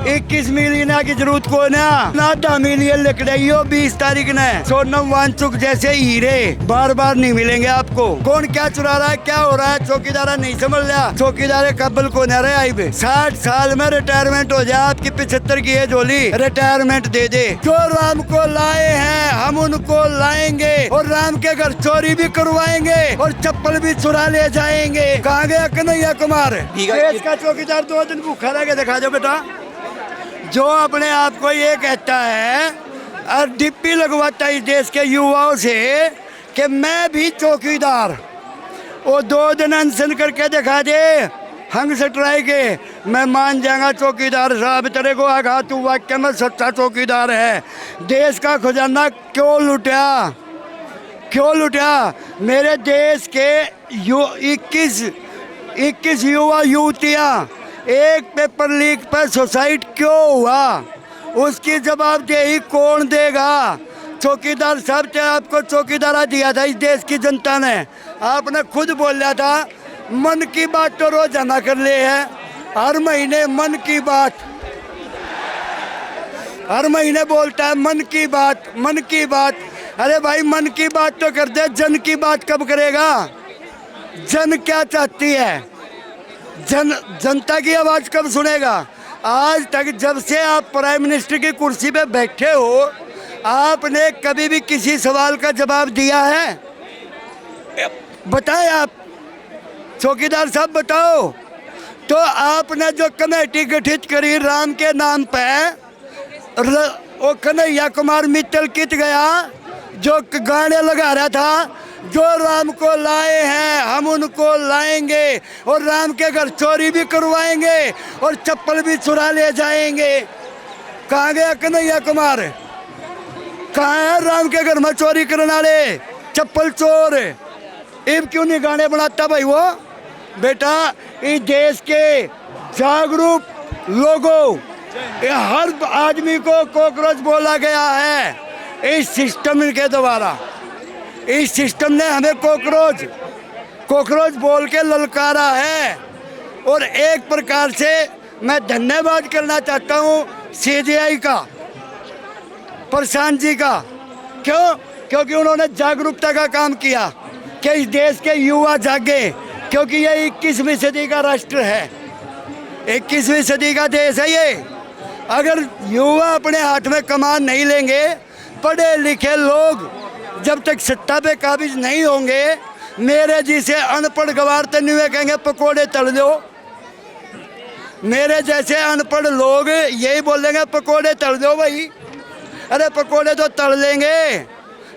21 million की जरूरत को ना 10 मिलियन लिख रही हो 20 तारीख ने। सोनम वांगचुक जैसे हीरे बार बार नहीं मिलेंगे आपको। कौन क्या चुरा रहा है, क्या हो रहा है, चौकीदार नहीं समझ लिया। चौकीदार कबल को न रहे। 60 साल में रिटायरमेंट हो जाए, आपकी 75 की एज होली, रिटायरमेंट दे दे। जो राम को लाए हैं हम उनको लाएंगे और राम के घर चोरी भी करवाएंगे और चप्पल भी चुरा ले जाएंगे। कहाँ गया कन्हैया कुमार? देश का चौकीदार 2 दिन भूखा रह के दिखा दो बेटा। जो अपने आप को ये कहता है और डिप्पी लगवाता है इस देश के युवाओं से कि मैं भी चौकीदार, वो 2 दिन अनशन करके दिखा दे हंग स्ट्राइक के, मैं मान जाऊंगा चौकीदार साहब तेरे को आगा, तू वाकई में सच्चा चौकीदार है। देश का खजाना क्यों लुटा, क्यों लुटा? मेरे देश के 21 युवा युवतियाँ एक पेपर लीक पर सुसाइड क्यों हुआ, उसकी जवाबदेही कौन देगा? चौकीदार साहब ने आपको चौकीदारा दिया था इस देश की जनता ने। आपने खुद बोला था मन की बात तो रोजाना कर ले है, हर महीने मन की बात, हर महीने बोलता है मन की बात, मन की बात। अरे भाई मन की बात तो कर दे, जन की बात कब करेगा? जन क्या चाहती है, जनता की आवाज कब सुनेगा? आज तक जब से आप प्राइम मिनिस्टर की कुर्सी पे बैठे हो, आपने कभी भी किसी सवाल का जवाब दिया है? बताएं आप, चौकीदार साहब बताओ। तो आपने जो कमेटी गठित करी राम के नाम पे, वो कन्हैया कुमार मित्तल कित गया जो गाने लगा रहा था, जो राम को लाए हैं हम उनको लाएंगे और राम के घर चोरी भी करवाएंगे और चप्पल भी चुरा ले जाएंगे। कहाँ गया कन्हैया कुमार? कहाँ है राम के घर में चोरी करने वाले चप्पल चोर? अब क्यों नहीं गाने बनाता भाई वो? बेटा इस देश के जागरूक लोगों, हर आदमी को कॉकरोच बोला गया है इस सिस्टम के द्वारा। इस सिस्टम ने हमें कॉकरोच बोल के ललकारा है। और एक प्रकार से मैं धन्यवाद करना चाहता हूँ सीजीआई का, प्रशांत जी का। क्यों? क्योंकि उन्होंने जागरूकता का काम किया कि इस देश के युवा जागे, क्योंकि ये 21वीं सदी का राष्ट्र है, 21वीं सदी का देश है ये। अगर युवा अपने हाथ में कमान नहीं लेंगे, पढ़े लिखे लोग जब तक सत्ता पे काबिज नहीं होंगे, मेरे जैसे अनपढ़ गवार तो नहीं कहेंगे पकोड़े तल दो। मेरे जैसे अनपढ़ लोग यही बोलेंगे पकोड़े तल दो भाई। अरे पकोड़े तो तल लेंगे,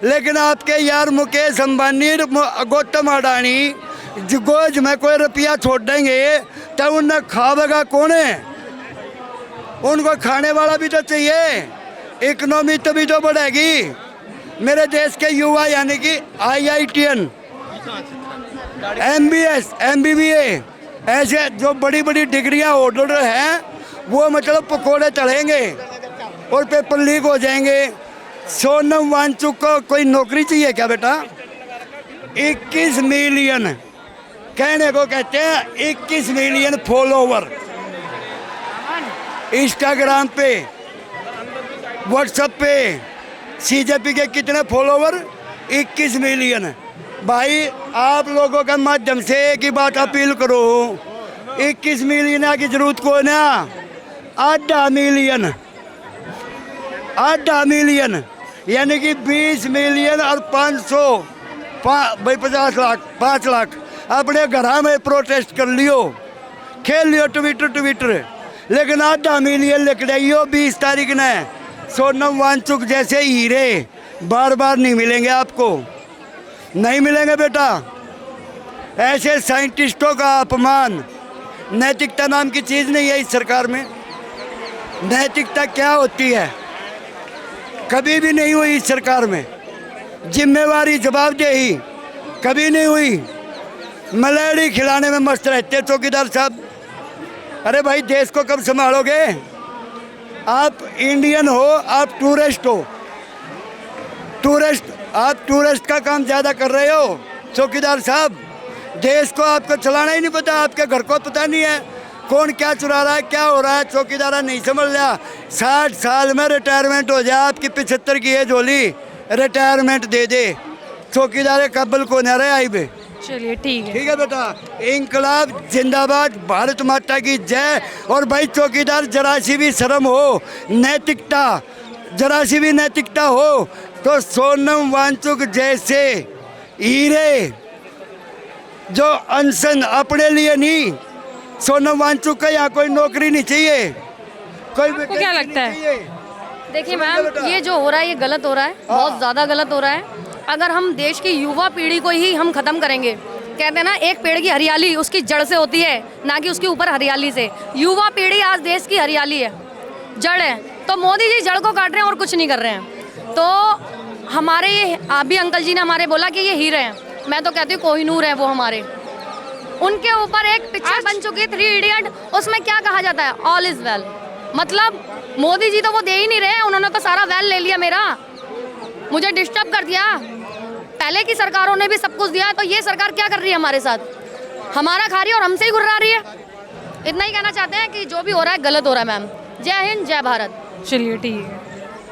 लेकिन आपके यार मुकेश अंबानी, गौतम अडानी गोज में कोई रुपया छोड़ देंगे तो उन्हें खावेगा कौन है? उनको खाने वाला भी तो चाहिए, इकोनॉमी तभी तो बढ़ेगी। मेरे देश के युवा यानी कि IITN, MBS, MBBA ऐसे जो बड़ी बड़ी डिग्रियां होल्डर हैं, वो मतलब पकोड़े तलेंगे और पेपर लीक हो जाएंगे। सोनम वांगचुक को कोई नौकरी चाहिए क्या बेटा? 21 मिलियन कहने को कहते हैं, 21 मिलियन फॉलोवर इंस्टाग्राम पे, व्हाट्सएप पे। CJP के कितने फॉलोवर? 21 मिलियन। भाई आप लोगों के माध्यम से एक ही बात अपील करो, 21 मिलियन की जरूरत को ना 8 मिलियन, 8 मिलियन यानी कि 20 मिलियन और 500 भाई 50 लाख, 5 लाख अपने घर में प्रोटेस्ट कर लियो, खेल लियो ट्विटर। लेकिन 8 मिलियन लिख रही हो 20 तारीख ने। सोनम वांगचुक जैसे हीरे बार बार नहीं मिलेंगे आपको, नहीं मिलेंगे बेटा। ऐसे साइंटिस्टों का अपमान, नैतिकता नाम की चीज़ नहीं है इस सरकार में। नैतिकता क्या होती है? कभी भी नहीं हुई इस सरकार में। जिम्मेवारी, जवाबदेही कभी नहीं हुई। मलेड़ी खिलाने में मस्त रहते चौकीदार साहब। अरे भाई देश को कब संभालोगे? आप इंडियन हो, आप टूरिस्ट हो, आप टूरिस्ट का काम ज़्यादा कर रहे हो चौकीदार साहब। देश को आपको चलाना ही नहीं पता, आपके घर को पता नहीं है। कौन क्या चुरा रहा है, क्या हो रहा है, चौकीदारा नहीं समझ लिया। 60 साल में रिटायरमेंट हो जाए, आपकी 75 की एज होली, रिटायरमेंट दे दे। चौकीदार कबल को न रहे आई बे। चलिए ठीक है। ठीक है बेटा, इंकलाब जिंदाबाद, भारत माता की जय। और भाई चौकीदार जरा सी भी शर्म हो, नैतिकता, जरा सी भी नैतिकता हो तो सोनम वांगचुक जैसे हीरे जो अनशन अपने लिए नहीं, सोनम वांगचुक का यहाँ कोई नौकरी नहीं चाहिए, कोई आपको क्या वैकेंसी लगता नहीं है? चाहिए। देखिए मैम, ये जो हो रहा है ये गलत हो रहा है, बहुत ज़्यादा गलत हो रहा है। अगर हम देश की युवा पीढ़ी को ही हम ख़त्म करेंगे, कहते हैं ना एक पेड़ की हरियाली उसकी जड़ से होती है, ना कि उसके ऊपर हरियाली से। युवा पीढ़ी आज देश की हरियाली है, जड़ है। तो मोदी जी जड़ को काट रहे हैं और कुछ नहीं कर रहे हैं। तो हमारे अभी अंकल जी ने हमारे बोला कि ये हीरे हैं, मैं तो कहती हूँ कोहिनूर है वो हमारे। उनके ऊपर एक पिक्चर बन चुकी है 3 इडियट, उसमें क्या कहा जाता है, ऑल इज़ वेल। मतलब मोदी जी तो वो दे ही नहीं रहे, उन्होंने तो सारा वेल ले लिया मेरा, मुझे डिस्टर्ब कर दिया। पहले की सरकारों ने भी सब कुछ दिया है, तो ये सरकार क्या कर रही है हमारे साथ, हमारा खा रही है और हमसे ही घुर्रा रही है। इतना ही कहना चाहते हैं कि जो भी हो रहा है गलत हो रहा है मैम। जय हिंद, जय भारत। चलिए ठीक है।